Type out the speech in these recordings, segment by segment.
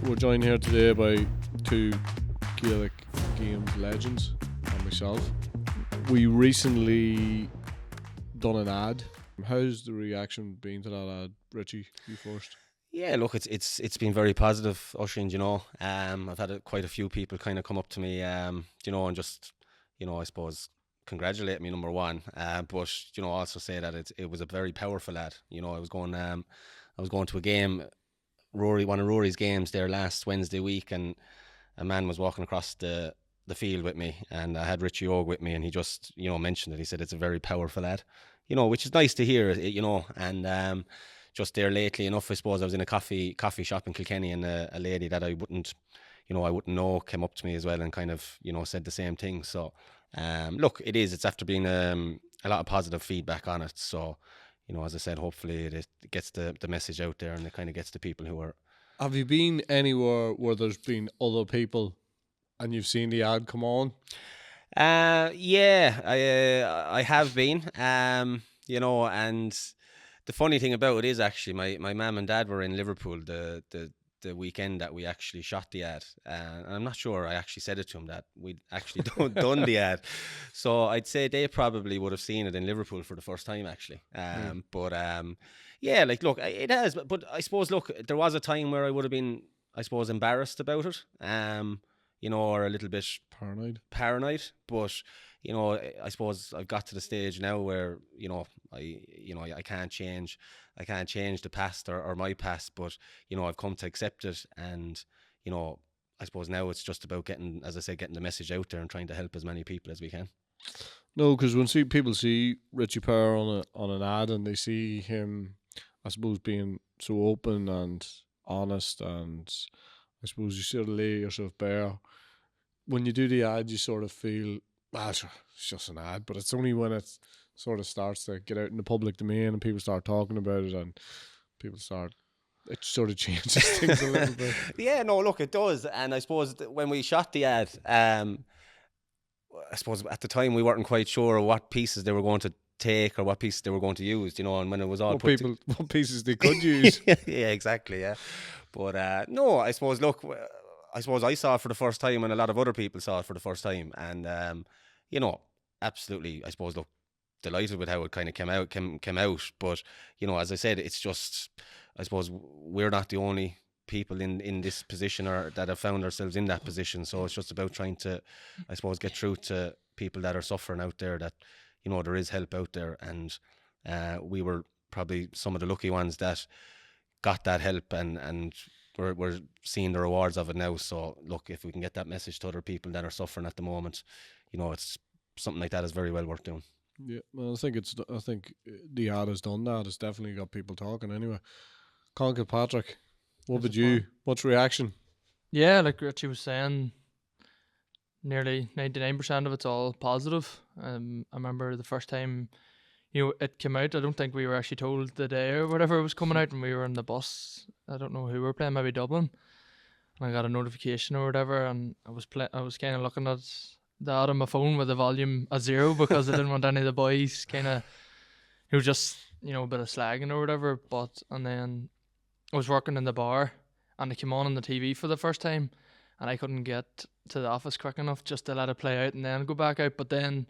We're joined here today by two Gaelic Games legends and myself. We recently done an ad. How's the reaction been to that ad, Richie? You first. Yeah, look, it's been very positive, Oisin. I've had quite a few people kind of come up to me, and just, I suppose, congratulate me, number one, but also say that it was a very powerful ad. I was going to a game, one of Rory's games there last Wednesday week, and a man was walking across the field with me, and I had Richie Og with me, and he just mentioned it. He said it's a very powerful ad, which is nice to hear, and just there lately enough, I suppose I was in a coffee shop in Kilkenny, and a lady that I wouldn't know came up to me as well and kind of said the same thing. So look, it's after being a lot of positive feedback on it. So as I said, hopefully it gets the message out there, and it kind of gets to people who are. Have you been anywhere where there's been other people and you've seen the ad come on? Yeah, I have been, and the funny thing about it is actually my mum and dad were in Liverpool the weekend that we actually shot the ad, and I'm not sure I actually said it to them that we'd actually done the ad, so I'd say they probably would have seen it in Liverpool for the first time actually. But yeah, like look, it has, but I suppose look, there was a time where I would have been, I suppose, embarrassed about it, or a little bit paranoid, but I suppose I've got to the stage now where I can't change the past or my past, but I've come to accept it, and I suppose now it's just about getting, as I said, getting the message out there and trying to help as many people as we can. No, because when people see Richie Power on an ad and they see him, I suppose, being so open and honest, and I suppose you sort of lay yourself bare. When you do the ad, you sort of feel, it's just an ad, but it's only when it sort of starts to get out in the public domain and people start talking about it and it sort of changes things a little bit. Yeah, no, look, it does. And I suppose when we shot the ad, I suppose at the time we weren't quite sure what pieces they were going to take or what pieces they were going to use, and when it was all what pieces they could use. Yeah, exactly, yeah. But no, I suppose, look, I suppose I saw it for the first time, and a lot of other people saw it for the first time, and absolutely, I suppose, look, delighted with how it kind of came out. But as I said, it's just, I suppose, we're not the only people in this position or that have found ourselves in that position. So it's just about trying to, I suppose, get through to people that are suffering out there that there is help out there, and we were probably some of the lucky ones that got that help, and we're seeing the rewards of it now. So look, if we can get that message to other people that are suffering at the moment, it's something like that is very well worth doing. Yeah, well, I think the ad has done that. It's definitely got people talking anyway. Conn Kilpatrick, what's reaction? Yeah, like Richie was saying, nearly 99% of it's all positive. I remember the first time it came out, I don't think we were actually told the day or whatever it was coming out, and we were on the bus. I don't know who we were playing, maybe Dublin, and I got a notification or whatever, and I was kind of looking at the ad on my phone with the volume at 0 because I didn't want any of the boys kind of just a bit of slagging or whatever. And then I was working in the bar, and it came on the TV for the first time, and I couldn't get to the office quick enough just to let it play out and then go back out. But then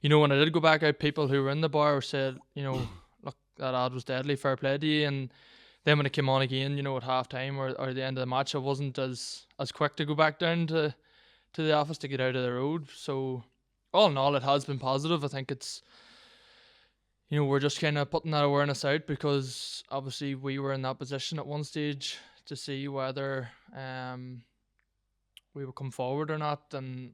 when I did go back out, people who were in the bar said, look, that ad was deadly, fair play to you. And then when it came on again, at half time or the end of the match, I wasn't as quick to go back down to the office to get out of the road. So all in all, it has been positive. I think it's, we're just kind of putting that awareness out, because obviously we were in that position at one stage to see whether we would come forward or not, and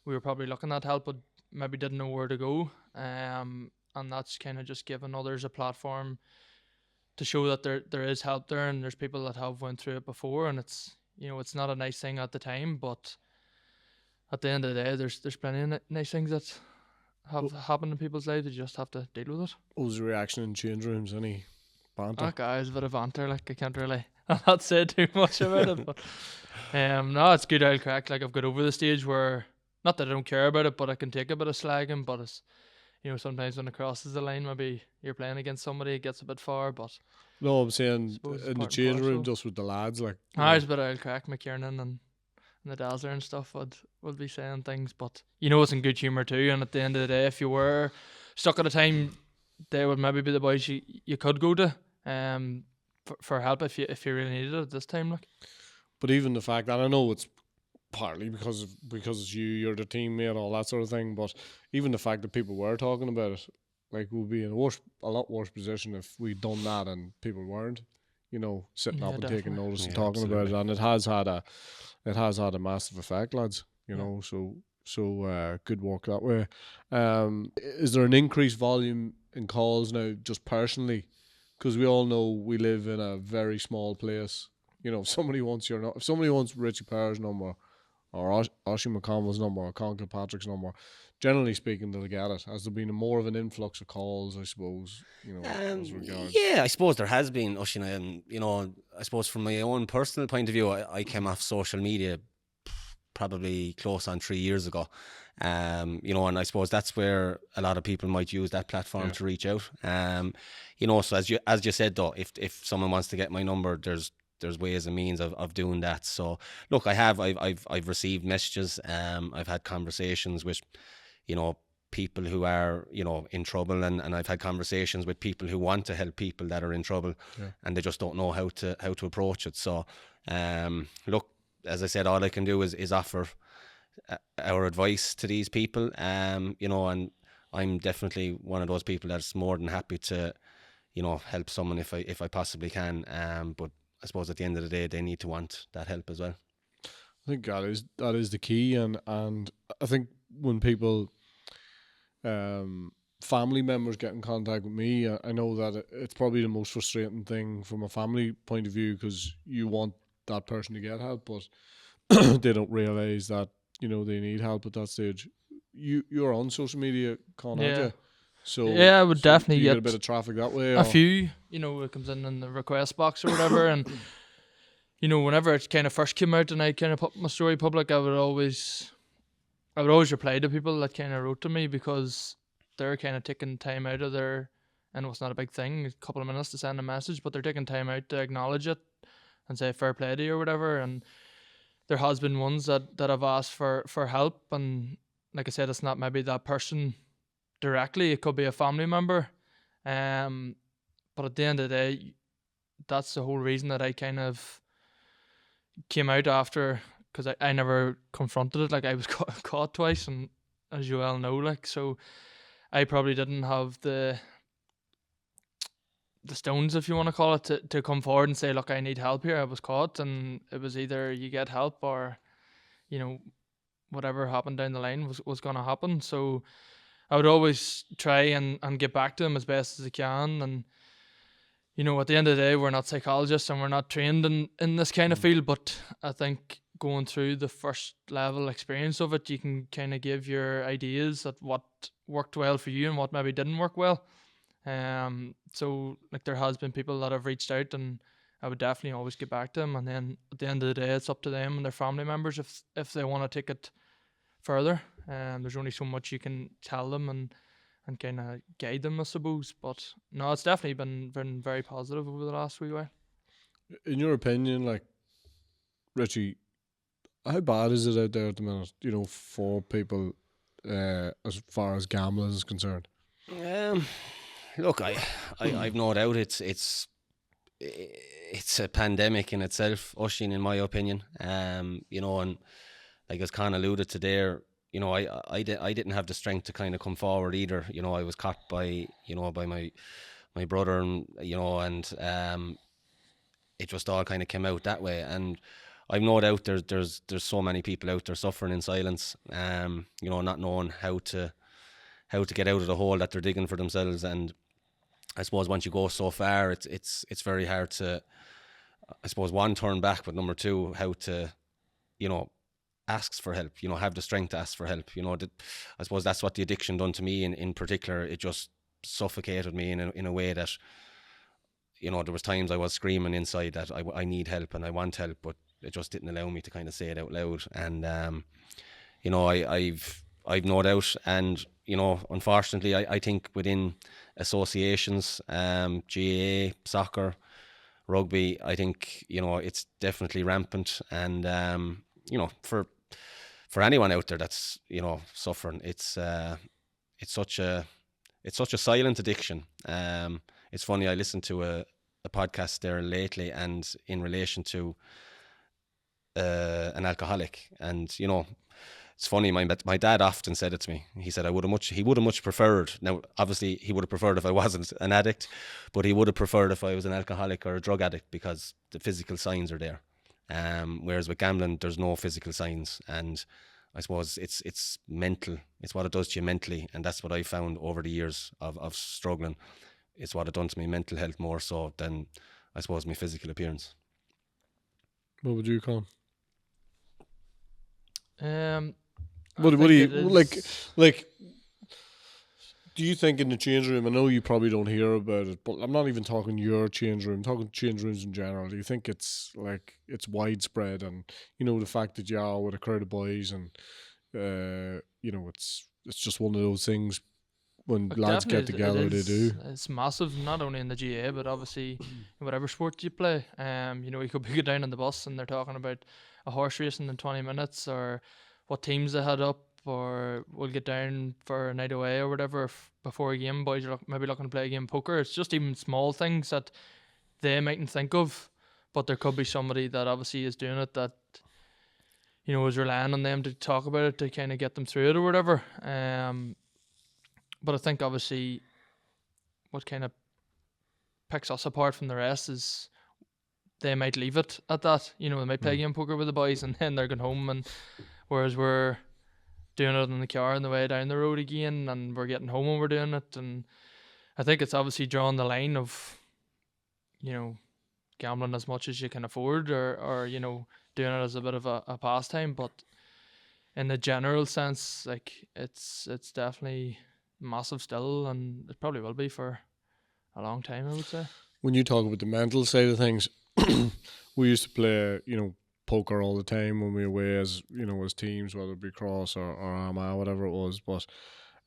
we were probably looking at help but maybe didn't know where to go, and that's kind of just giving others a platform to show that there is help there, and there's people that have went through it before, and it's it's not a nice thing at the time, but at the end of the day, there's plenty of nice things that have happened in people's lives. You just have to deal with it. What was the reaction in change rooms? Any banter? Guys, a bit of banter. Like, I can't really not say too much about it, but no, it's good old crack. Like, I've got over the stage where, not that I don't care about it, but I can take a bit of slagging. But it's, sometimes when it crosses the line, maybe you're playing against somebody, it gets a bit far. But No, I'm saying Suppose it's in the part and change room, parcel. just with the lads, like. you There's know. a bit of old crack. McKiernan and the Dazzler and stuff would be saying things, but you know it's in good humour too. And at the end of the day, if you were stuck at a time, they would maybe be the boys you could go to for help if you really needed it at this time. Like, But even the fact that I know it's partly because it's you're the teammate, all that sort of thing. But even the fact that people were talking about it, like, we'd be in a lot worse position if we'd done that and people weren't, sitting Yeah, up and taking definitely. notice and Yeah, talking about it. absolutely. And it has had a massive effect, lads. So good work that way. Is there an increased volume in calls now, just personally? Because we all know we live in a very small place. If somebody wants Richie Power's number, or Oisin McConville's number, or Conn Kilpatrick's number, generally speaking, they'll get it. Has there been more of an influx of calls, I suppose, as regards? Yeah, I suppose there has been, Oisin, and I suppose from my own personal point of view, I came off social media probably close on 3 years ago. And I suppose that's where a lot of people might use that platform to reach out. So as you said though, if someone wants to get my number, there's ways and means of doing that. So look, I've received messages. I've had conversations with, people who are, in trouble, and I've had conversations with people who want to help people that are in trouble, and they just don't know how to approach it. So, look, as I said, all I can do is offer our advice to these people. And I'm definitely one of those people that's more than happy to, help someone if I possibly can. But I suppose at the end of the day, they need to want that help as well. I think that is the key, and I think when people, family members get in contact with me, I know that it's probably the most frustrating thing from a family point of view, because you want that person to get help, but they don't realise that they need help at that stage. You're on social media, Con, aren't Yeah. you? So Yeah, I would definitely do you get a get bit of traffic that way. a few. It comes in the request box or whatever, and whenever it kind of first came out and I kind of put my story public, I would always reply to people that kind of wrote to me, because they're kind of taking time out of their, and it's not a big thing, a couple of minutes to send a message, but they're taking time out to acknowledge it and say fair play to you or whatever. And there has been ones that have asked for help, and like I said, it's not maybe that person directly, it could be a family member, but at the end of the day, that's the whole reason that I kind of came out after, because I never confronted it. Like, I was caught twice, and as you well know, like, so I probably didn't have the stones, if you want to call it, to come forward and say, look, I need help here, I was caught. And it was either you get help or whatever happened down the line was going to happen. So I would always try and get back to them as best as I can. And at the end of the day, we're not psychologists and we're not trained in this kind of field, but I think going through the first level experience of it, you can kind of give your ideas at what worked well for you and what maybe didn't work well. So like, there has been people that have reached out, and I would definitely always get back to them. And then at the end of the day, it's up to them and their family members if they want to take it further. There's only so much you can tell them and kind of guide them, I suppose. But no, it's definitely been very positive over the last wee while. In your opinion, like, Richie, how bad is it out there at the minute, for people, as far as gambling is concerned? Look, I've no doubt it's a pandemic in itself, Oisin, in my opinion. And like as Conn alluded to there, I didn't have the strength to kind of come forward either. I was caught by my brother, and it just all kind of came out that way. And I've no doubt there's so many people out there suffering in silence, not knowing how to get out of the hole that they're digging for themselves. And I suppose once you go so far, it's very hard to, I suppose, one, turn back, but number two, how to, ask for help, have the strength to ask for help. I suppose that's what the addiction done to me in particular. It just suffocated me in a way that, there was times I was screaming inside that I need help and I want help, but it just didn't allow me to kind of say it out loud. And, I've no doubt. And, unfortunately, I think within associations, GAA, soccer, rugby, I think, you know, it's definitely rampant, and you know, for anyone out there that's, you know, suffering, it's such a silent addiction. It's funny, I listened to a podcast there lately, and in relation to an alcoholic, and, you know, it's funny, my dad often said it to me. He said he would have much preferred, now obviously he would have preferred if I wasn't an addict, but he would have preferred if I was an alcoholic or a drug addict, because the physical signs are there. Whereas with gambling, there's no physical signs, and I suppose it's mental. It's what it does to you mentally, and that's what I found over the years of struggling. It's what it done to me mental health more so than, I suppose, my physical appearance. What would you call? What do you like? Do you think in the change room? I know you probably don't hear about it, but I'm not even talking your change room. I'm talking change rooms in general. Do you think it's widespread, and, you know, the fact that you are with a crowd of boys, and you know, it's just one of those things when lads get together, they do. It's massive, not only in the GA, but obviously in whatever sport you play. You know, you could be down on the bus and they're talking about a horse racing in 20 minutes, or what teams they had up, or we'll get down for a night away or whatever before a game. Boys are maybe looking to play a game of poker. It's just even small things that they mightn't think of, but there could be somebody that obviously is doing it that, you know, is relying on them to talk about it to kind of get them through it or whatever. But I think obviously what kind of picks us apart from the rest is they might leave it at that. You know, they might play a game of poker with the boys and then they're going home, and whereas we're doing it in the car on the way down the road again, and we're getting home when we're doing it. And I think it's obviously drawing the line of, you know, gambling as much as you can afford, or you know, doing it as a bit of a pastime. But in the general sense, like, it's definitely massive still, and it probably will be for a long time, I would say. When you talk about the mental side of things, we used to play, you know, poker all the time when we were away, as, you know, as teams, whether it be Cross or Armagh, whatever it was. But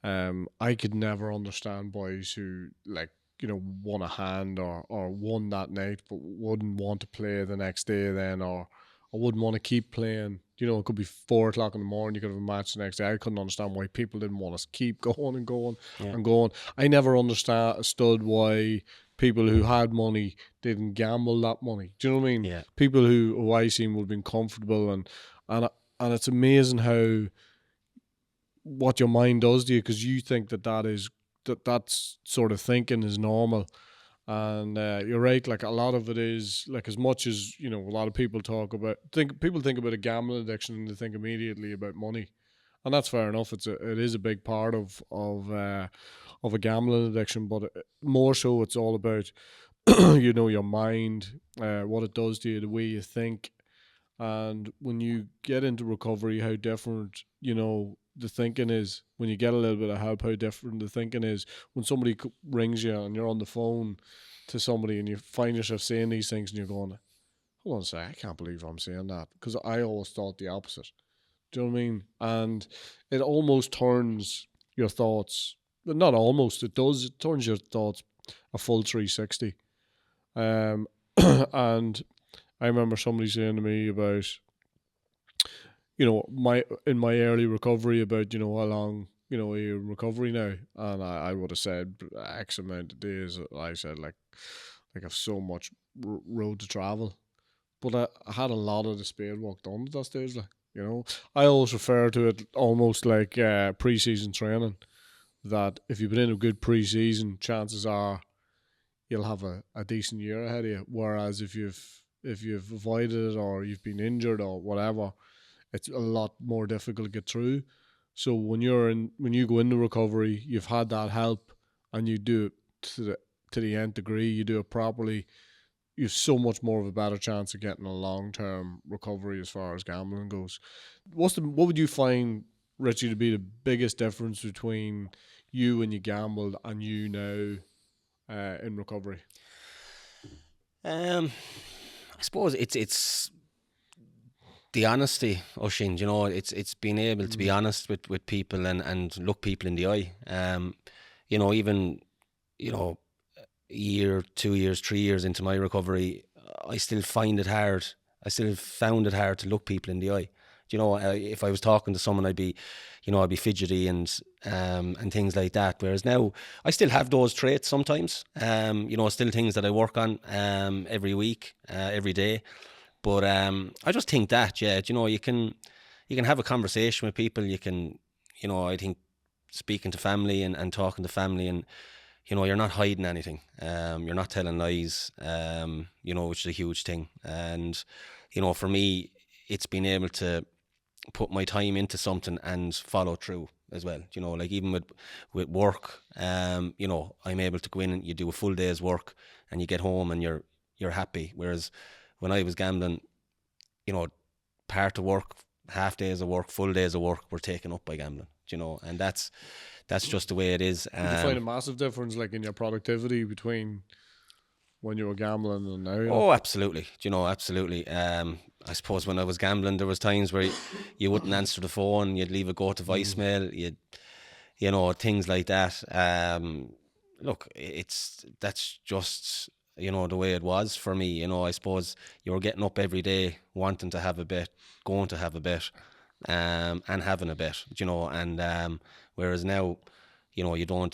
I could never understand boys who, like, you know, won a hand or won that night but wouldn't want to play the next day then, or wouldn't want to keep playing. You know, it could be 4 o'clock in the morning, you could have a match the next day. I couldn't understand why people didn't want us to keep going and going and going. I never understood why people who had money didn't gamble that money. Do you know what I mean? Yeah. People who I seen would have been comfortable, and it's amazing how what your mind does to you, because you think that's sort of thinking is normal. And you're right, like, a lot of it is, like, as much as, you know, a lot of people people think about a gambling addiction and they think immediately about money, and that's fair enough. It is a big part of a gambling addiction, but more so it's all about you know, your mind, what it does to you, the way you think. And when you get into recovery, how different, you know, the thinking is. When you get a little bit of help, how different the thinking is. When somebody rings you and you're on the phone to somebody and you find yourself saying these things and you're going, hold on a sec, I can't believe I'm saying that, because I always thought the opposite. Do you know what I mean? And it almost turns your thoughts, not almost, it does, it turns your thoughts a full 360. And I remember somebody saying to me about, you know, in my early recovery, about, you know, how long, you know, are you in recovery now? And I would have said X amount of days. I said, like I've so much road to travel. But I had a lot of the spade work done at that stage. Like, you know, I always refer to it almost like pre-season training, that if you've been in a good pre-season, chances are you'll have a decent year ahead of you. Whereas if you've avoided it, or you've been injured or whatever, it's a lot more difficult to get through. So when you go into recovery, you've had that help, and you do it to the nth degree, you do it properly, you've so much more of a better chance of getting a long-term recovery as far as gambling goes. What would you find, Richie, to be the biggest difference between you when you gambled and you now in recovery? I suppose it's the honesty, Oisin. You know, it's being able to be honest with people and look people in the eye. You know, even, you know, a year, 2 years, 3 years into my recovery, I still find it hard. I still found it hard to look people in the eye. You know, if I was talking to someone, I'd be fidgety and things like that. Whereas now, I still have those traits sometimes. You know, still things that I work on every week, every day. But I just think that, yeah, you know, you can have a conversation with people. You can, you know, I think speaking to family and talking to family, and you know, you're not hiding anything. You're not telling lies. You know, which is a huge thing. And you know, for me, it's been able to put my time into something and follow through as well. You know, like even with work, you know, I'm able to go in and you do a full day's work and you get home and you're happy. Whereas when I was gambling, you know, part of work, half days of work, full days of work were taken up by gambling. You know, and that's just the way it is. Did you find a massive difference, like in your productivity between when you were gambling and now? You know? Oh, absolutely. You know, absolutely. I suppose when I was gambling, there was times where you wouldn't answer the phone, you'd leave it go to voicemail, you know, things like that. Look, that's just, you know, the way it was for me. You know, I suppose you were getting up every day, wanting to have a bet, going to have a bet, and having a bet. You know, and whereas now, you know, you don't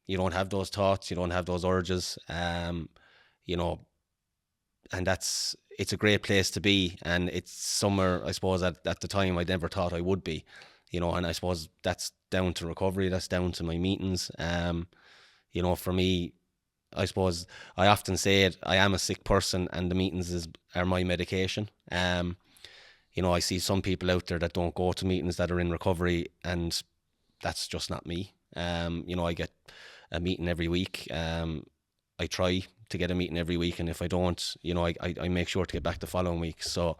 have those thoughts, you don't have those urges. You know, and it's a great place to be, and it's somewhere, I suppose, at the time I never thought I would be, you know, and I suppose that's down to recovery, that's down to my meetings. You know, for me, I suppose I often say it, I am a sick person and the meetings are my medication. You know, I see some people out there that don't go to meetings that are in recovery, and that's just not me. You know, I get a meeting every week. I try to get a meeting every week, and if I don't, you know, I make sure to get back the following week. So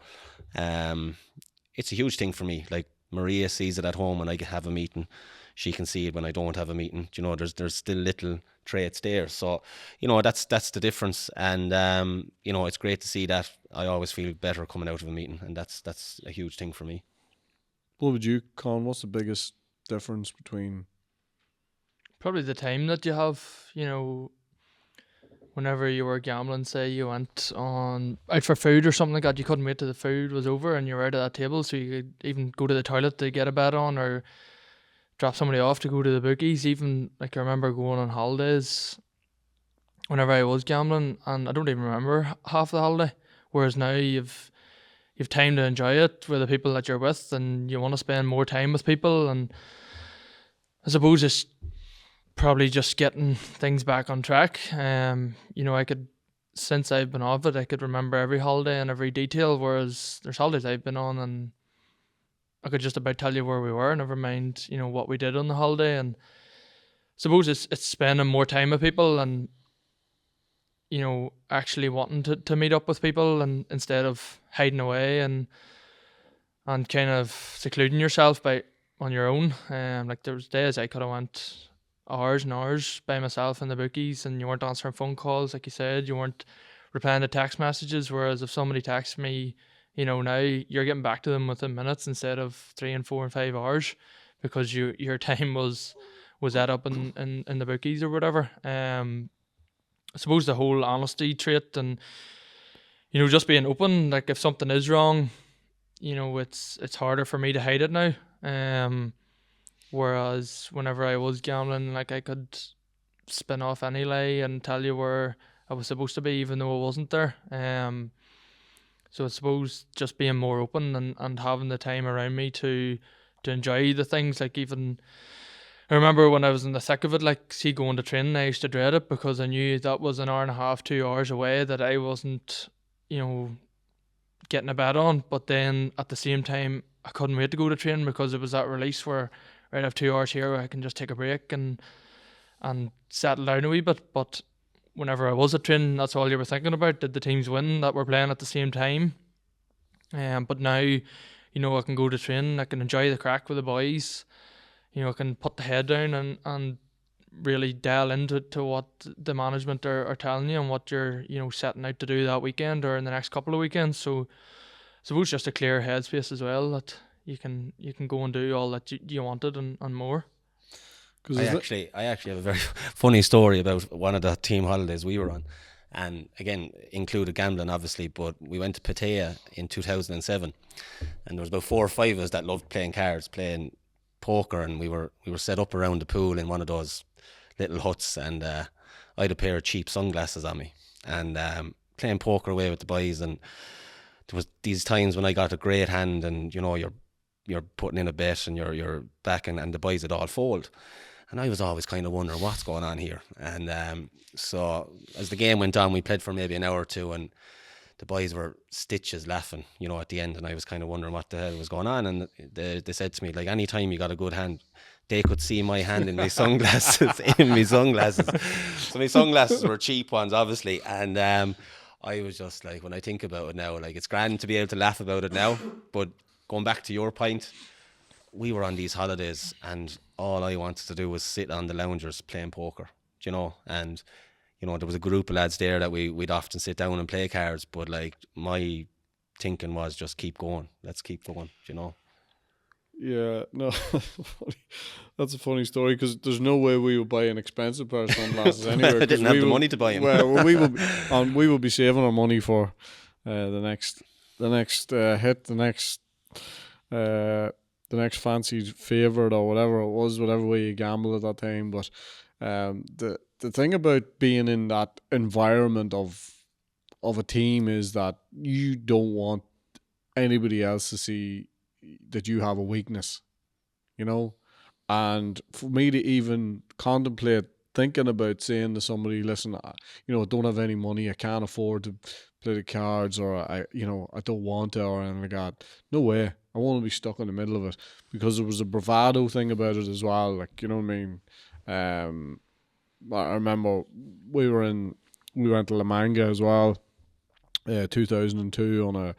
it's a huge thing for me. Like Maria sees it at home when I have a meeting, she can see it when I don't have a meeting. You know, there's still little traits there. So, you know, that's the difference. And you know, it's great to see that. I always feel better coming out of a meeting, and that's a huge thing for me. What would you, Con? What's the biggest difference between? Probably the time that you have, you know, whenever you were gambling, say you went out for food or something like that, you couldn't wait till the food was over and you were out of that table, so you could even go to the toilet to get a bet on or drop somebody off to go to the bookies. Even, like, I remember going on holidays whenever I was gambling, and I don't even remember half the holiday, whereas now you've time to enjoy it with the people that you're with, and you want to spend more time with people. And I suppose it's probably just getting things back on track. You know, since I've been off it, I could remember every holiday and every detail, whereas there's holidays I've been on and I could just about tell you where we were, never mind, you know, what we did on the holiday. And I suppose it's spending more time with people and, you know, actually wanting to meet up with people, and instead of hiding away and kind of secluding yourself on your own. Like, there was days I could have went hours and hours by myself in the bookies, and you weren't answering phone calls, like you said, you weren't replying to text messages, whereas if somebody texts me, you know, now you're getting back to them within minutes instead of 3 and 4 and 5 hours, because your time was that up in the bookies or whatever. I suppose the whole honesty trait, and, you know, just being open, like if something is wrong, you know, it's harder for me to hide it now. Whereas whenever I was gambling, like, I could spin off any lie and tell you where I was supposed to be, even though I wasn't there. So I suppose just being more open and having the time around me to enjoy the things. Like, even I remember when I was in the thick of it, like, see, going to training, I used to dread it because I knew that was an hour and a half, 2 hours away that I wasn't, you know, getting a bet on. But then at the same time, I couldn't wait to go to training because it was that release where, right, I have 2 hours here where I can just take a break and settle down a wee bit. But whenever I was at training, that's all you were thinking about. Did the teams win that were playing at the same time? But now, you know, I can go to training, I can enjoy the crack with the boys. You know, I can put the head down and really delve into what the management are telling you and what you're, you know, setting out to do that weekend or in the next couple of weekends. So I suppose just a clear headspace as well, that you can go and do all that you wanted and more. I actually have a very funny story about one of the team holidays we were on. and again included gambling obviously, but we went to Pattaya in 2007, and there was about 4 or 5 of us that loved playing cards, playing poker, and we were set up around the pool in one of those little huts, and I had a pair of cheap sunglasses on me, and playing poker away with the boys, and there was these times when I got a great hand, and you know you're putting in a bet and you're backing, and the boys would all fold, and I was always kind of wondering what's going on here. And so as the game went on, we played for maybe an hour or two, and the boys were stitches laughing, you know, at the end, and I was kind of wondering what the hell was going on. And they said to me, like, any time you got a good hand, they could see my hand in my sunglasses, So my sunglasses were cheap ones, obviously, and I was just like, when I think about it now, like, it's grand to be able to laugh about it now, but going back to your point, we were on these holidays, and all I wanted to do was sit on the loungers playing poker, you know, and you know, there was a group of lads there that we'd often sit down and play cards, but like, my thinking was just keep going, let's keep going, you know. Yeah, no, that's a funny story, because there's no way we would buy an expensive pair of sunglasses anywhere. I didn't have the money to buy them. Well, we would be saving our money for the next hit, the next fancy favourite or whatever it was, whatever way you gamble at that time. But the thing about being in that environment of a team is that you don't want anybody else to see that you have a weakness, you know. And for me to even contemplate thinking about saying to somebody, listen, I don't have any money, I can't afford to play the cards, or I don't want to, or anything like that. No way. I want to be stuck in the middle of it, because there was a bravado thing about it as well. Like, you know what I mean? I remember we went to La Manga as well, 2002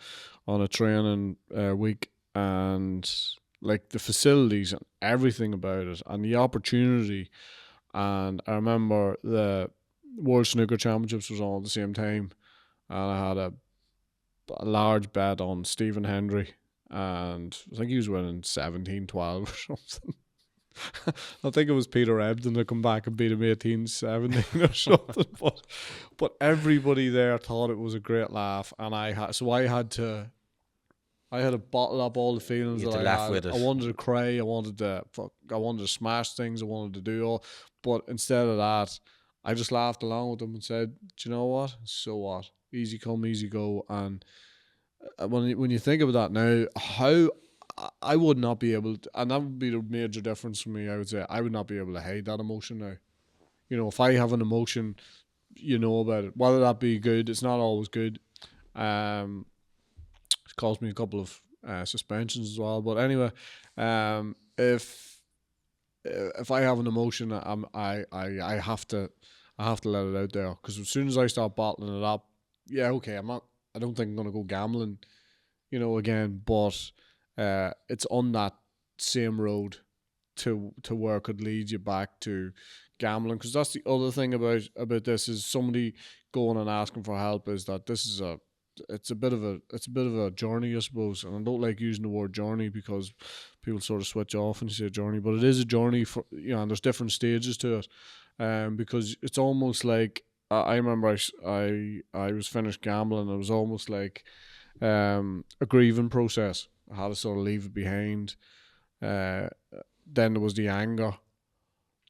on a training week, and like the facilities and everything about it and the opportunity. And I remember the World Snooker Championships was on at the same time, and I had a large bet on Stephen Hendry, and I think he was winning 17-12 or something. I think it was Peter Ebden to come back and beat him 18-17 or something. But everybody there thought it was a great laugh, and I had to bottle up all the feelings that I had. I wanted to cry. I wanted to smash things. I wanted to do all. But instead of that, I just laughed along with them and said, "Do you know what? So what? Easy come, easy go." And when you think about that now, how I would not be able to, and that would be the major difference for me. I would say I would not be able to hide that emotion now. You know, if I have an emotion, you know about it. Whether that be good, it's not always good. It's caused me a couple of suspensions as well. But anyway, if I have an emotion, I have to let it out there, because as soon as I start bottling it up, yeah, okay, I don't think I'm gonna go gambling, again. But it's on that same road to where it could lead you back to gambling, because that's the other thing about this, is somebody going and asking for help, is that this is it's a bit of a journey, I suppose. And I don't like using the word journey, because people sort of switch off when you say journey, but it is a journey for, and there's different stages to it. Because it's almost like, I remember I was finished gambling, and it was almost like a grieving process. I had to sort of leave it behind. Then there was the anger,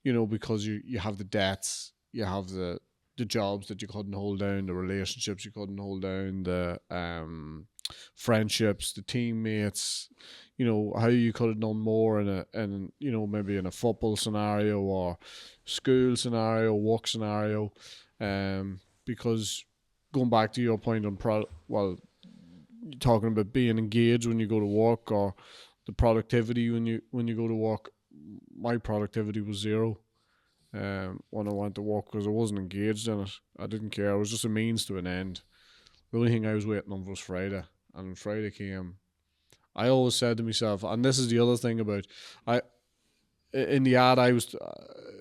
because you have the debts, you have the jobs that you couldn't hold down, the relationships you couldn't hold down, the friendships, the teammates, how you could have done more in maybe in a football scenario or school scenario, work scenario. Because going back to your point on talking about being engaged when you go to work, or the productivity when you go to work, my productivity was zero when I went to work, because I wasn't engaged in it. I didn't care. It was just a means to an end. The only thing I was waiting on was Friday, and when Friday came, I always said to myself, and this is the other thing about, in the ad, it was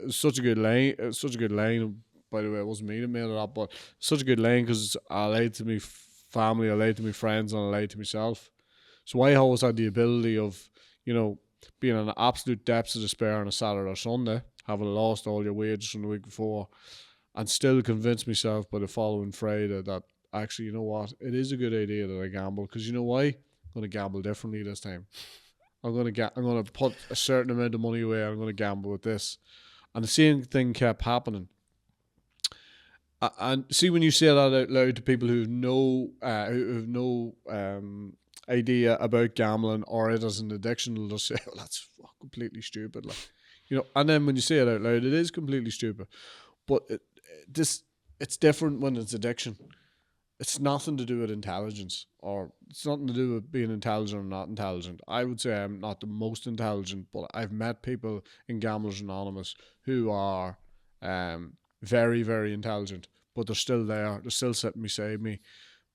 such a good line. Such a good line. By the way, it wasn't me that made it up, but such a good line, because I lied to me family, I lied to my friends, and I lied to myself. So I always had the ability of, being in absolute depths of despair on a Saturday or Sunday, having lost all your wages from the week before, and still convince myself by the following Friday that actually, you know what, it is a good idea that I gamble, because you know why? I'm going to gamble differently this time. I'm going to put a certain amount of money away. I'm going to gamble with this, and the same thing kept happening. And see, when you say that out loud to people who have no idea about gambling or it as an addiction, they'll just say, "Oh, that's completely stupid." Like, you know. And then when you say it out loud, it is completely stupid. But it's different when it's addiction. It's nothing to do with intelligence, or it's nothing to do with being intelligent or not intelligent. I would say I'm not the most intelligent, but I've met people in Gamblers Anonymous who are very, very intelligent, but they're still there. They're still sitting beside me,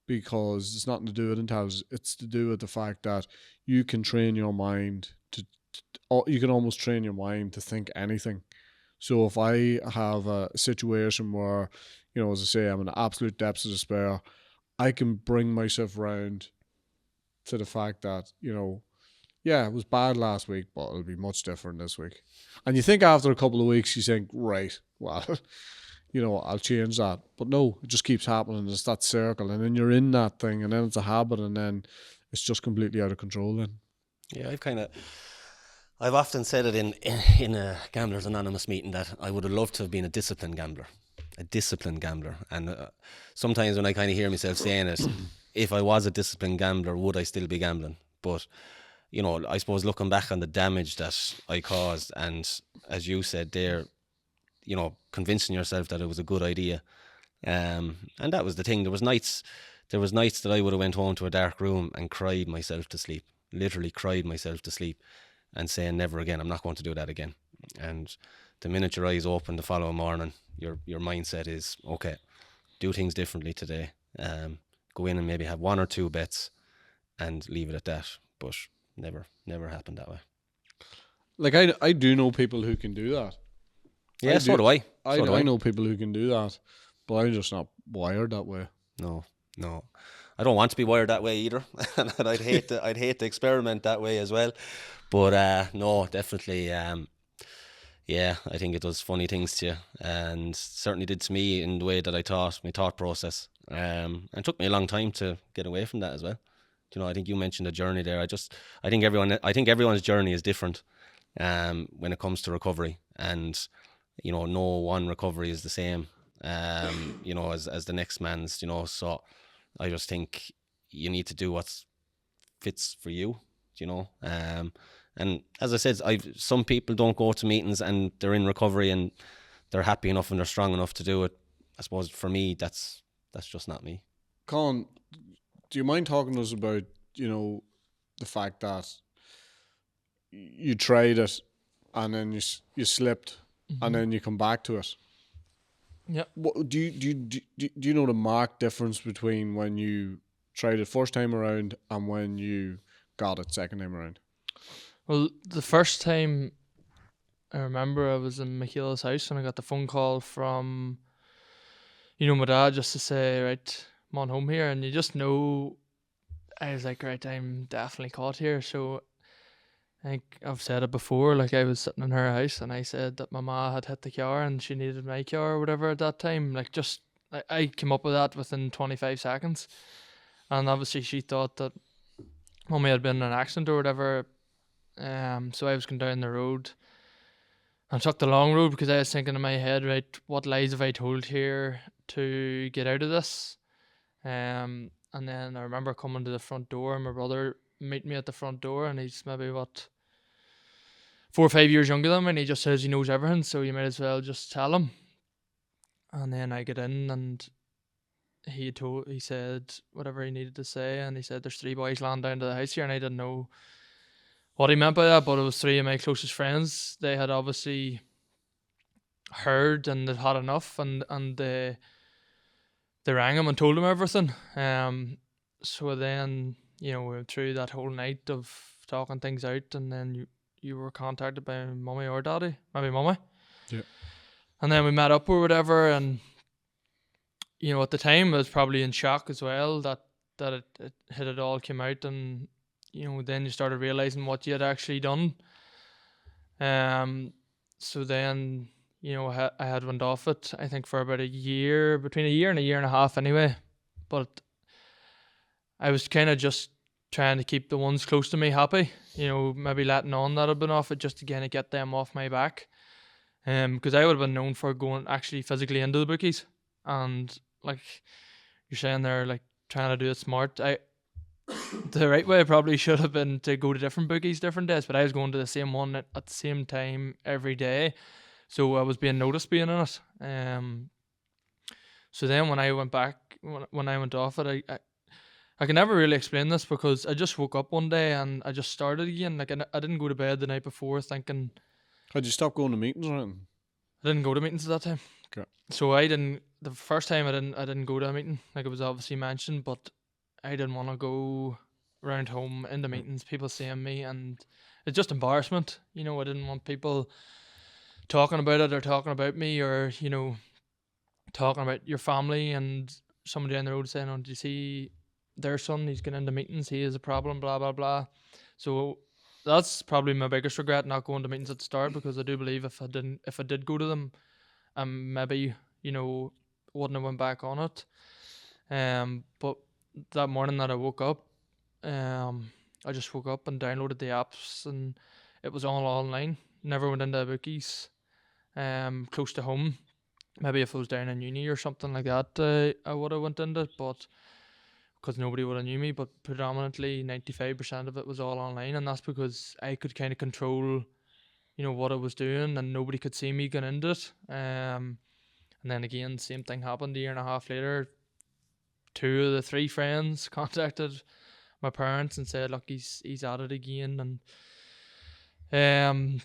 because it's nothing to do with intelligence. It's to do with the fact that you can train your mind you can almost train your mind to think anything. So if I have a situation where, you know, as I say, I'm in absolute depths of despair, I can bring myself round to the fact that, you know, yeah, it was bad last week, but it'll be much different this week. And you think after a couple of weeks, you think, right, well, you know, I'll change that. But no, it just keeps happening. It's that circle, and then you're in that thing, and then it's a habit, and then it's just completely out of control then. Yeah, I've often said it in a Gamblers Anonymous meeting that I would have loved to have been a disciplined gambler. And sometimes when I kind of hear myself saying it, if I was a disciplined gambler, would I still be gambling? But, you know, I suppose looking back on the damage that I caused, and as you said there, you know, convincing yourself that it was a good idea. And that was the thing. There was nights that I would have went home to a dark room and cried myself to sleep, literally cried myself to sleep, and saying, never again, I'm not going to do that again. And the minute your eyes open the following morning, your mindset is, okay, do things differently today. Go in and maybe have one or two bets and leave it at that. But never happened that way. Like, I do know people who can do that. Yeah, so do I. I know people who can do that, but I'm just not wired that way. No. I don't want to be wired that way either. And I'd hate to experiment that way as well. But no, definitely, yeah, I think it does funny things to you, and certainly did to me in the way that I thought, my thought process. And it took me a long time to get away from that as well. You know, I think you mentioned a journey there. I think everyone's journey is different when it comes to recovery, and you know, no one recovery is the same you know, as the next man's, you know. So I just think you need to do what fits for you, you know. And as I said, some people don't go to meetings and they're in recovery and they're happy enough and they're strong enough to do it. I suppose for me, that's just not me. Conn, do you mind talking to us about, you know, the fact that you tried it and then you slipped, and then you come back to it? Yeah. What do you know the marked difference between when you tried it first time around and when you got it second time around? Well, the first time I remember, I was in Michaela's house and I got the phone call from, you know, my dad, just to say, right, I'm on home here. And you just know, I was like, right, I'm definitely caught here. So I think I've said it before, like I was sitting in her house and I said that my ma had hit the car and she needed my car or whatever at that time. Like, just, I came up with that within 25 seconds. And obviously she thought that Mummy had been in an accident or whatever. So I was going down the road and took the long road because I was thinking in my head, right, what lies have I told here to get out of this? And then I remember coming to the front door and my brother met me at the front door, and he's maybe 4 or 5 years younger than me, and he just says he knows everything, so you might as well just tell him. And then I get in and he said whatever he needed to say, and he said there's 3 boys lying down to the house here, and I didn't know what he meant by that, but it was 3 of my closest friends. They had obviously heard and they'd had enough, and they rang him and told him everything. So then, you know, we went through that whole night of talking things out, and then you were contacted by Mummy or Daddy, maybe Mummy. Yeah. And then we met up or whatever, and you know, at the time I was probably in shock as well that it all came out, and you know, then you started realizing what you had actually done. So then, I had went off it, I think, for about a year, between a year and a half anyway. But I was kind of just trying to keep the ones close to me happy, maybe letting on that I'd been off it just to kind of get them off my back. Because I would have been known for going actually physically into the bookies. And like you're saying there, like trying to do it smart. The right way probably should have been to go to different bookies different days, but I was going to the same one at the same time every day. So I was being noticed being in it. So then when I went back, when I went off it, I can never really explain this because I just woke up one day and I just started again. Like I didn't go to bed the night before thinking. How'd you stop going to meetings or anything? I didn't go to meetings at that time. Okay. So I didn't. The first time I didn't go to a meeting. Like it was obviously mentioned, but I didn't want to go around home in the meetings. People seeing me, and it's just embarrassment. I didn't want people talking about it or talking about me or talking about your family and somebody down the road saying, "Oh, did you see their son? He's getting into meetings. He is a problem." Blah blah blah. So that's probably my biggest regret, not going to meetings at the start, because I do believe if I did go to them, maybe wouldn't have went back on it. But that morning that I woke up, I just woke up and downloaded the apps, and it was all online. Never went into bookies. Close to home. Maybe if I was down in uni or something like that, I would have went into it, but because nobody would have knew me. But predominantly 95% of it was all online, and that's because I could kind of control, what I was doing, and nobody could see me going into it. And then again, same thing happened a year and a half later. 2 of the 3 friends contacted my parents and said, "Look, he's at it again," and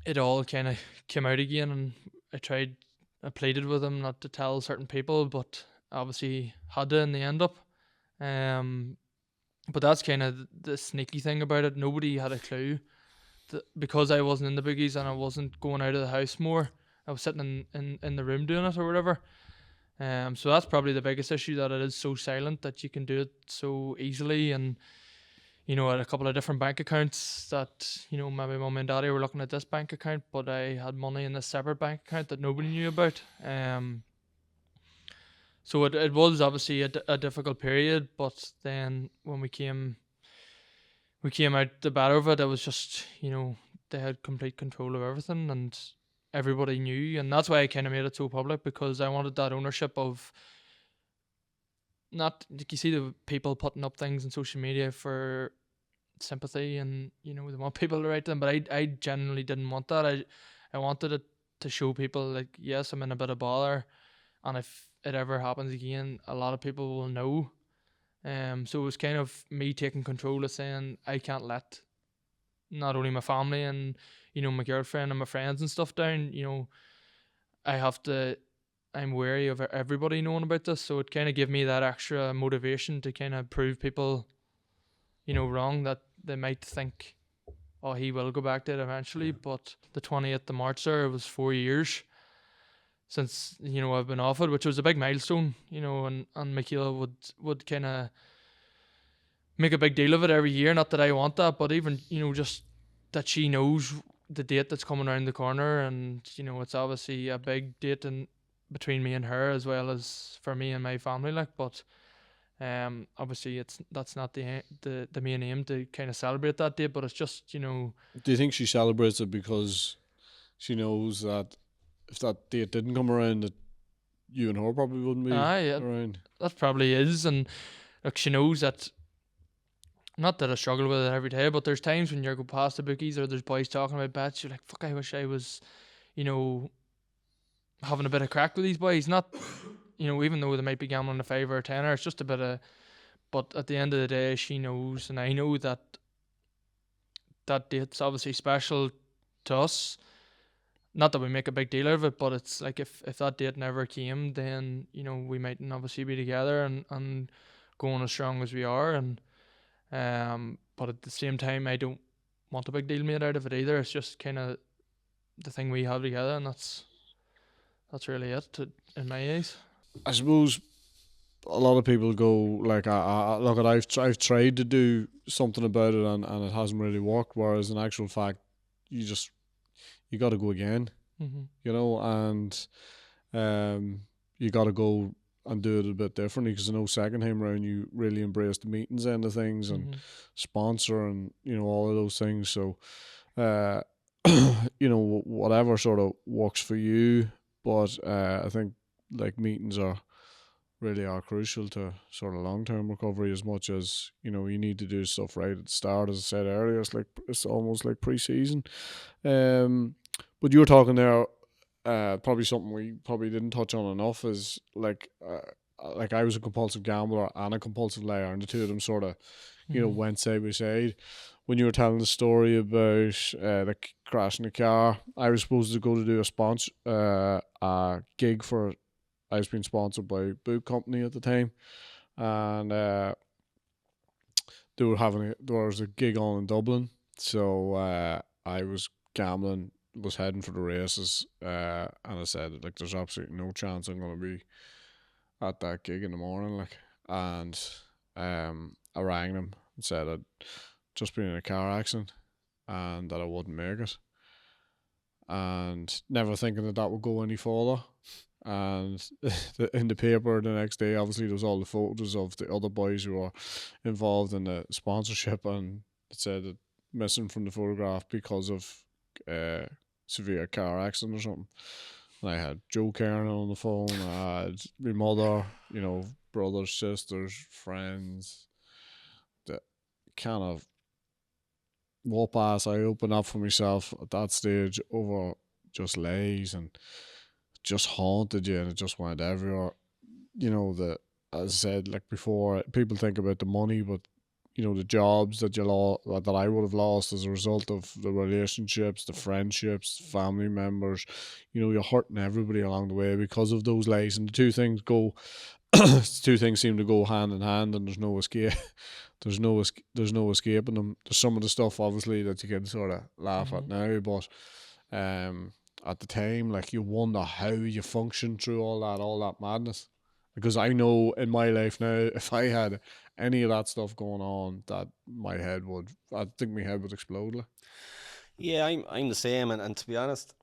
it all kind of came out again. And I pleaded with him not to tell certain people, but obviously had to in the end up. But that's kind of the sneaky thing about it. Nobody had a clue because I wasn't in the boogies and I wasn't going out of the house more. I was sitting in the room doing it or whatever. So that's probably the biggest issue, that it is so silent that you can do it so easily. And at a couple of different bank accounts that maybe mum and daddy were looking at this bank account, but I had money in this separate bank account that nobody knew about. So it was obviously a difficult period, but then when we came out the better of it, it was just they had complete control of everything and everybody knew, and that's why I kind of made it so public, because I wanted that ownership of, not like you see the people putting up things on social media for sympathy and they want people to write them, but I genuinely didn't want that. I wanted it to show people, like, yes, I'm in a bit of bother, and if it ever happens again, a lot of people will know. So it was kind of me taking control of saying I can't let not only my family and my girlfriend and my friends and stuff down. I'm wary of everybody knowing about this, so it kind of gave me that extra motivation to kind of prove people wrong, that they might think, oh, he will go back to it eventually. But the 28th of March there, it was 4 years since I've been off it, which was a big milestone, and Michaela would kind of make a big deal of it every year. Not that I want that, but even just that she knows the date that's coming around the corner, and it's obviously a big date between me and her, as well as for me and my family, like. But obviously that's not the main aim to kind of celebrate that date, but it's just Do you think she celebrates it because she knows that if that date didn't come around, that you and her probably wouldn't be around? That probably is. And look, she knows that, not that I struggle with it every day, but there's times when you go past the bookies or there's boys talking about bets, you're like, fuck, I wish I was having a bit of crack with these boys. Not even though they might be gambling a 5 or a 10, it's just a bit of, but at the end of the day, she knows, and I know that date's obviously special to us. Not that we make a big deal of it, but it's like if that date never came, then we mightn't obviously be together and going as strong as we are. And but at the same time, I don't want a big deal made out of it either. It's just kind of the thing we have together, and that's really it in my eyes. I suppose a lot of people go like, look, I've tried to do something about it and it hasn't really worked. Whereas in actual fact, you got to go again. you know, and you got to go and do it a bit differently, because I know second time round you really embrace the meetings end of things and sponsor and, you know, all of those things. So, you know, whatever sort of works for you, but I think like meetings really are crucial to sort of long-term recovery, as much as, you know, you need to do stuff right at the start. As I said earlier, it's almost like pre-season. But you were talking there, probably something we probably didn't touch on enough is like I was a compulsive gambler and a compulsive layer, and the two of them sort of, you know, went side by side. When you were telling the story about the crash in the car, I was supposed to go to do a gig for. I was being sponsored by a boot company at the time, and there was a gig on in Dublin, so I was gambling, was heading for the races, and I said, like, there's absolutely no chance I'm going to be at that gig in the morning, like, and I rang them and said I'd just been in a car accident and that I wouldn't make it, and never thinking that would go any further. And in the paper the next day, obviously, there was all the photos of the other boys who were involved in the sponsorship, and it said that missing from the photograph because of severe car accident or something. And I had Joe Karen on the phone, I had my mother, you know, brothers, sisters, friends, that kind of whoop ass I opened up for myself at that stage over just lays, and just haunted you, and it just went everywhere. You know, as I said, like before, people think about the money, but, you know, the jobs that that I would have lost as a result of the relationships, the friendships, family members. You know, you're hurting everybody along the way because of those lies, and the two things seem to go hand in hand, and there's no escape. There's no escaping them. There's some of the stuff obviously that you can sort of laugh at now, but at the time, like, you wonder how you function through all that madness. Because I know in my life now, if I had any of that stuff going on, I think my head would explode. Like. Yeah, I'm the same, and to be honest,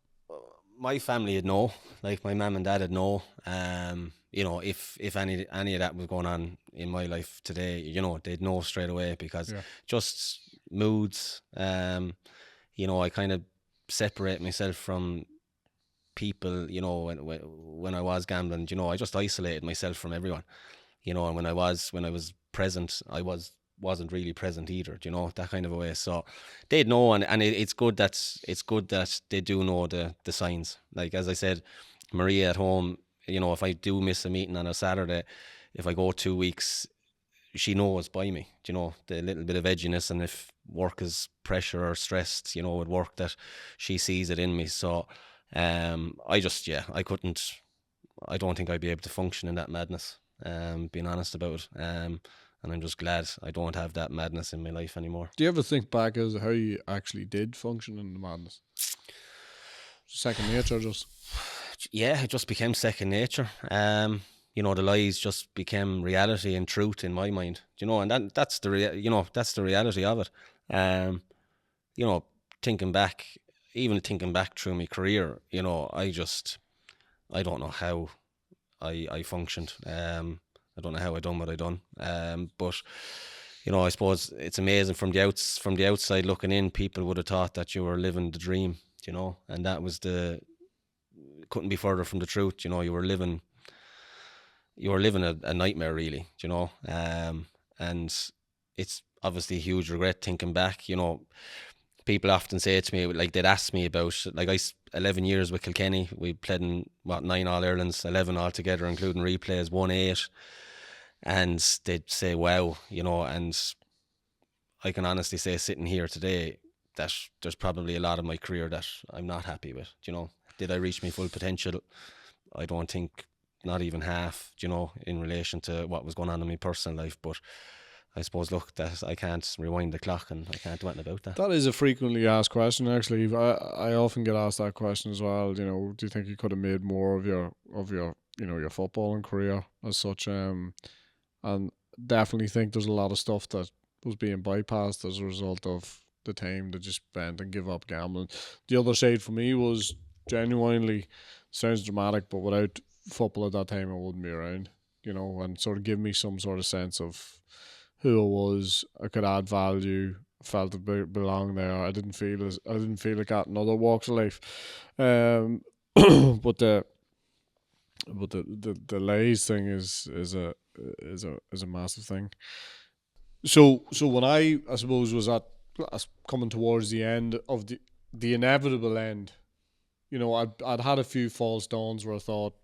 my family would know, like my mum and dad would know. You know, if any of that was going on in my life today, you know, they'd know straight away, because just moods. You know, I kind of separate myself from people, you know, when I was gambling, you know, I just isolated myself from everyone, you know, and when I was present, I wasn't really present either, you know, that kind of a way. So they'd know, and it's good that they do know the signs. Like, as I said, Maria at home, you know, if I do miss a meeting on a Saturday, if I go 2 weeks, she knows by me, you know, the little bit of edginess, and if work is pressure or stressed, you know, at work, that she sees it in me. So I don't think I'd be able to function in that madness, being honest about it. And I'm just glad I don't have that madness in my life anymore. Do you ever think back as how you actually did function in the madness? Second nature, just? Yeah, it just became second nature. You know, the lies just became reality and truth in my mind. You know, and that's the reality of it. You know, thinking back through my career, you know, I don't know how I functioned. I don't know how I done what I done. But, you know, I suppose it's amazing from the outside looking in, people would have thought that you were living the dream, you know, and that was couldn't be further from the truth. You know, you were living a nightmare, really, you know. And it's obviously a huge regret thinking back. You know, people often say to me, like, they'd ask me about, like, 11 years with Kilkenny, we played in 9 All-Irelands, 11 altogether, including replays, won 8, and they'd say, wow, you know. And I can honestly say, sitting here today, that there's probably a lot of my career that I'm not happy with, you know. Did I reach my full potential? I don't think, not even half, you know, in relation to what was going on in my personal life. But I suppose, look, that I can't rewind the clock, and I can't do anything about that. That is a frequently asked question, actually. I often get asked that question as well. You know, do you think you could have made more of your you know, your footballing career as such? And definitely think there's a lot of stuff that was being bypassed as a result of the time that you spent and give up gambling. The other side for me was genuinely, sounds dramatic, but without football at that time, I wouldn't be around. And sort of give me some sort of sense of who I was. I could add value. Felt to belong there. I didn't feel like that in other walks of life. But the Lays thing is a massive thing. So when I suppose was coming towards the end of the inevitable end, I'd had a few false dawns where I thought,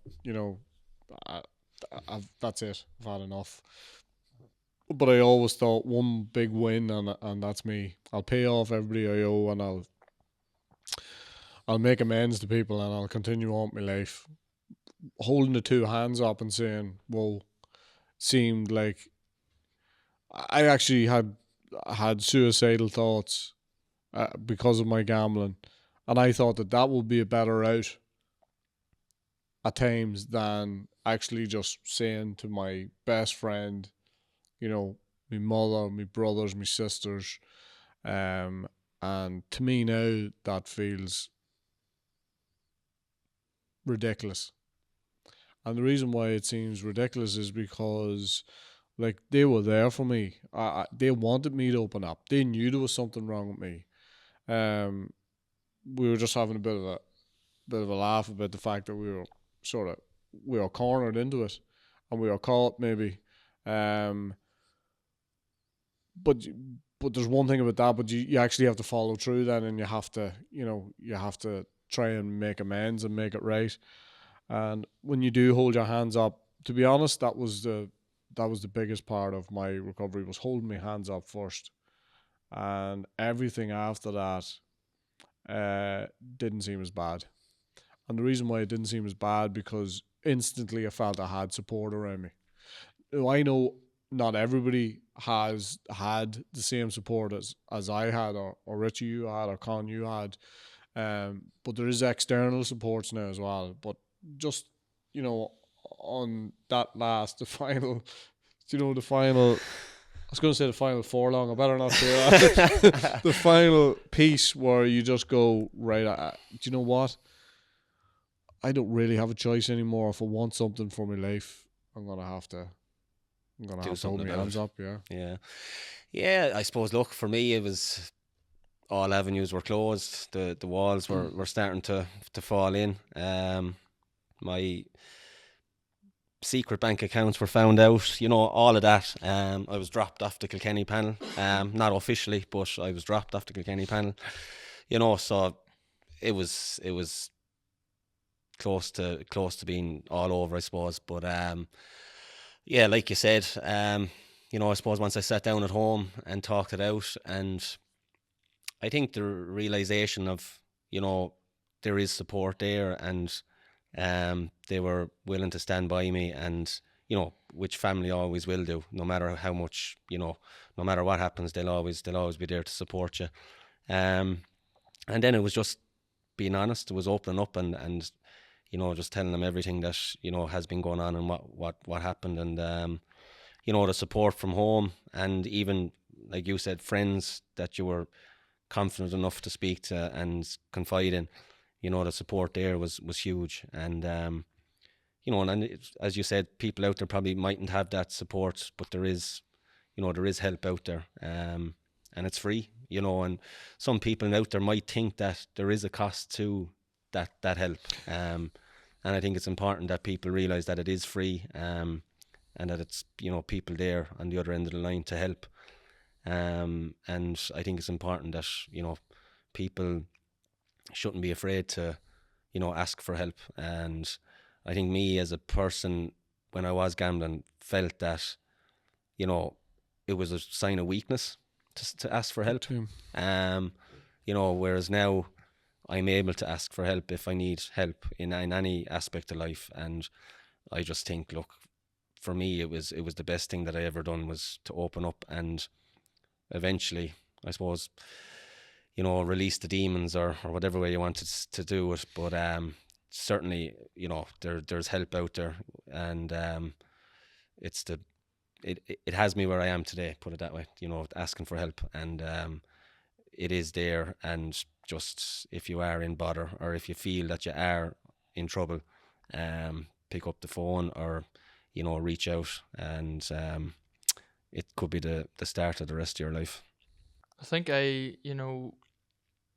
that's it, I've had enough. But I always thought one big win, and that's me. I'll pay off everybody I owe, and I'll make amends to people, and I'll continue on with my life. Holding the two hands up and saying, "Whoa," seemed like I actually had suicidal thoughts because of my gambling, and I thought that would be a better route at times than actually just saying to my best friend, my mother, my brothers, my sisters, and to me now that feels ridiculous. And the reason why it seems ridiculous is because, like, they were there for me. They wanted me to open up. They knew there was something wrong with me. We were just having a bit of a laugh about the fact that we were cornered into it, and we were caught maybe. But there's one thing about that. But you actually have to follow through then, and you have to try and make amends and make it right. And when you do hold your hands up, to be honest, that was the biggest part of my recovery, was holding my hands up first, and everything after that didn't seem as bad. And the reason why it didn't seem as bad, because instantly I felt I had support around me. I know not everybody has had the same support as I had, or Richie you had, or Conn you had, but there is external supports now as well. But just, on that the final, the final, I was going to say the final furlong, I better not say that. The final piece where you just go, right, do you know what? I don't really have a choice anymore. If I want something for my life, I'm going to have to hold my hands up, Yeah, I suppose, look, for me, it was all avenues were closed. The walls were starting to fall in. My secret bank accounts were found out, all of that. I was dropped off the Kilkenny panel, not officially, but I was dropped off the Kilkenny panel, so it was close to being all over, I suppose. But yeah, like you said, I suppose once I sat down at home and talked it out, and I think the realization of, there is support there, and they were willing to stand by me, and which family always will do, no matter how much, no matter what happens, they'll always be there to support you. And then it was just being honest. It was opening up and just telling them everything that has been going on and what happened, and the support from home, and even, like you said, friends that you were confident enough to speak to and confide in. The support there was huge, and and as you said, people out there probably mightn't have that support, but there is help out there, and it's free, and some people out there might think that there is a cost to that help, and I think it's important that people realise that it is free, and that it's people there on the other end of the line to help, and I think it's important that people shouldn't be afraid to ask for help. And I think me as a person, when I was gambling, felt that it was a sign of weakness to ask for help. Whereas now I'm able to ask for help if I need help in any aspect of life. And I just think, look, for me, it was the best thing that I ever done, was to open up and eventually, I suppose, release the demons, or whatever way you wanted to do it. But certainly, there's help out there, and it has me where I am today, put it that way, asking for help, and it is there. And just if you are in bother or if you feel that you are in trouble, pick up the phone or, you know, reach out, and it could be the start of the rest of your life. I think I,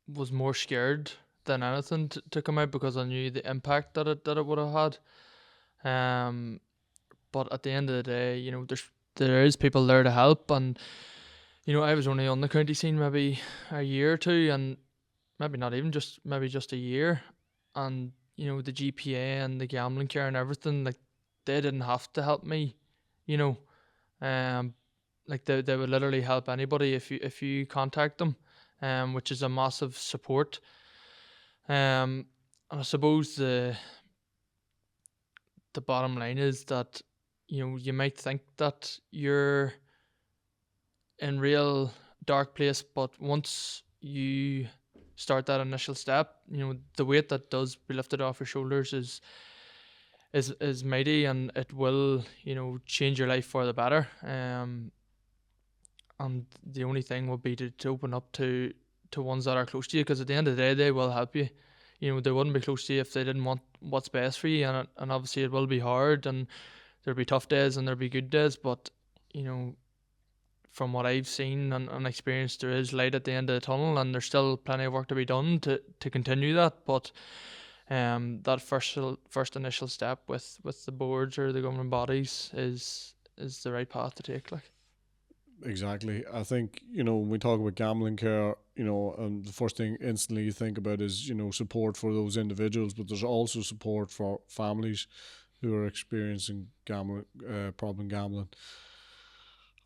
was more scared than anything to come out because I knew the impact that it would have had. But at the end of the day, there is people there to help, and I was only on the county scene maybe a year or two, and maybe not even just a year, and the GPA and the gambling care and everything, like, they didn't have to help me, like they would literally help anybody if you contact them, which is a massive support. And I suppose the bottom line is that you might think that you're in real dark place, but once you start that initial step, the weight that does be lifted off your shoulders is mighty, and it will change your life for the better. And the only thing will be to open up to ones that are close to you, because at the end of the day they will help you. They wouldn't be close to you if they didn't want what's best for you, and obviously it will be hard, and there'll be tough days and there'll be good days, but from what I've seen and experienced, there is light at the end of the tunnel, and there's still plenty of work to be done to continue that. But that first initial step with the boards or the governing bodies is the right path to take. Like, exactly. I think when we talk about gambling care, the first thing instantly you think about is support for those individuals, but there's also support for families who are experiencing problem gambling.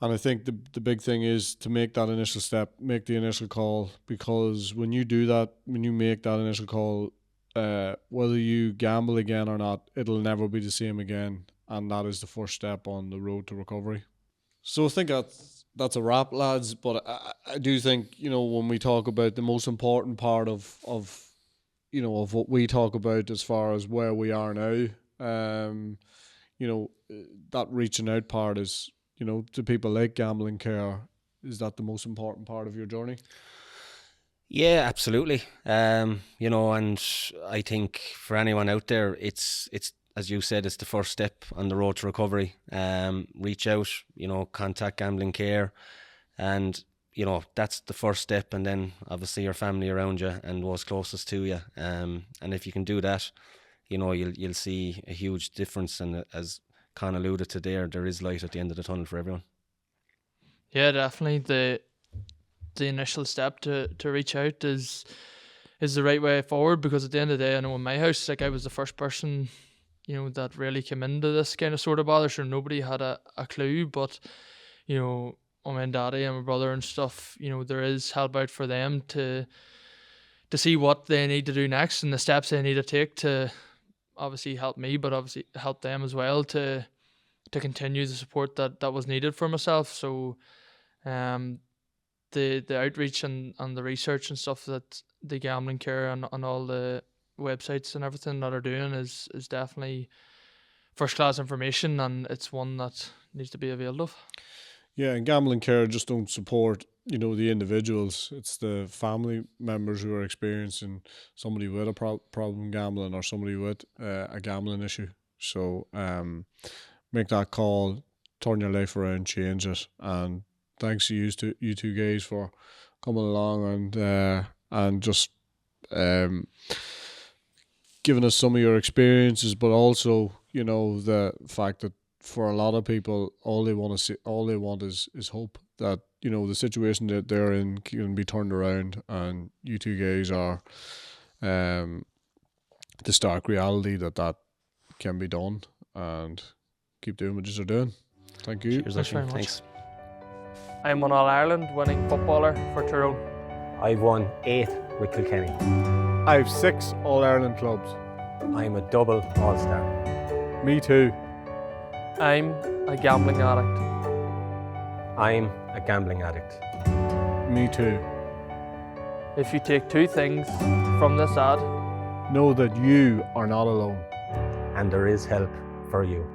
And I think the big thing is to make that initial step, make the initial call, because when you do that, when you make that initial call, whether you gamble again or not, it'll never be the same again, and that is the first step on the road to recovery. So I think that's a wrap, lads. But I do think when we talk about the most important part of what we talk about as far as where we are now, that reaching out part is, to people like Gambling Care, is that the most important part of your journey? Yeah, absolutely. And I think for anyone out there, it's as you said, it's the first step on the road to recovery. Reach out, contact Gambling Care, and that's the first step, and then obviously your family around you and those closest to you. And if you can do that, you'll see a huge difference, and as Conn alluded to there is light at the end of the tunnel for everyone. Yeah, definitely. The initial step to reach out is the right way forward, because at the end of the day, I know in my house, like, I was the first person that really came into this kind of sort of bother. Sure, nobody had a clue, but mum and daddy and my brother and stuff, there is help out for them to see what they need to do next and the steps they need to take to obviously help me, but obviously help them as well to continue the support that was needed for myself. So the outreach and the research and stuff that the Gambling Care and all the websites and everything that are doing is definitely first class information, and it's one that needs to be availed of. Yeah, and Gambling Care just don't support the individuals. It's the family members who are experiencing somebody with a problem gambling or somebody with a gambling issue. So make that call, turn your life around, change it. And thanks to you two guys for coming along and just giving us some of your experiences, but also the fact that for a lot of people, all they want is hope that the situation that they're in can be turned around, and you two guys are the stark reality that can be done, and keep doing what you're doing. Thank you. Cheers, Thanks very much. Thanks. I'm an All-Ireland winning footballer for Tyrone. I've won 8 with Kilkenny. I have 6 All-Ireland clubs. I'm a double All-Star. Me too. I'm a gambling addict. I'm a gambling addict. Me too. If you take 2 things from this ad, know that you are not alone. And there is help for you.